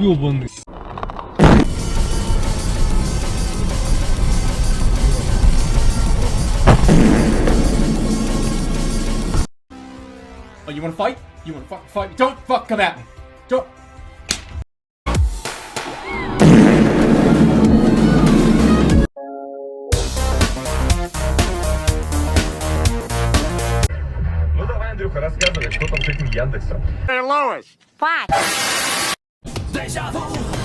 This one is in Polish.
Ёбаный. Oh, you wanna fight? You wanna fight? Don't fuck come at me. Don't. Ну давай, Андрюха, рассказывай, что там с этим Яндексом. Hey, Lois. What? Deja vu.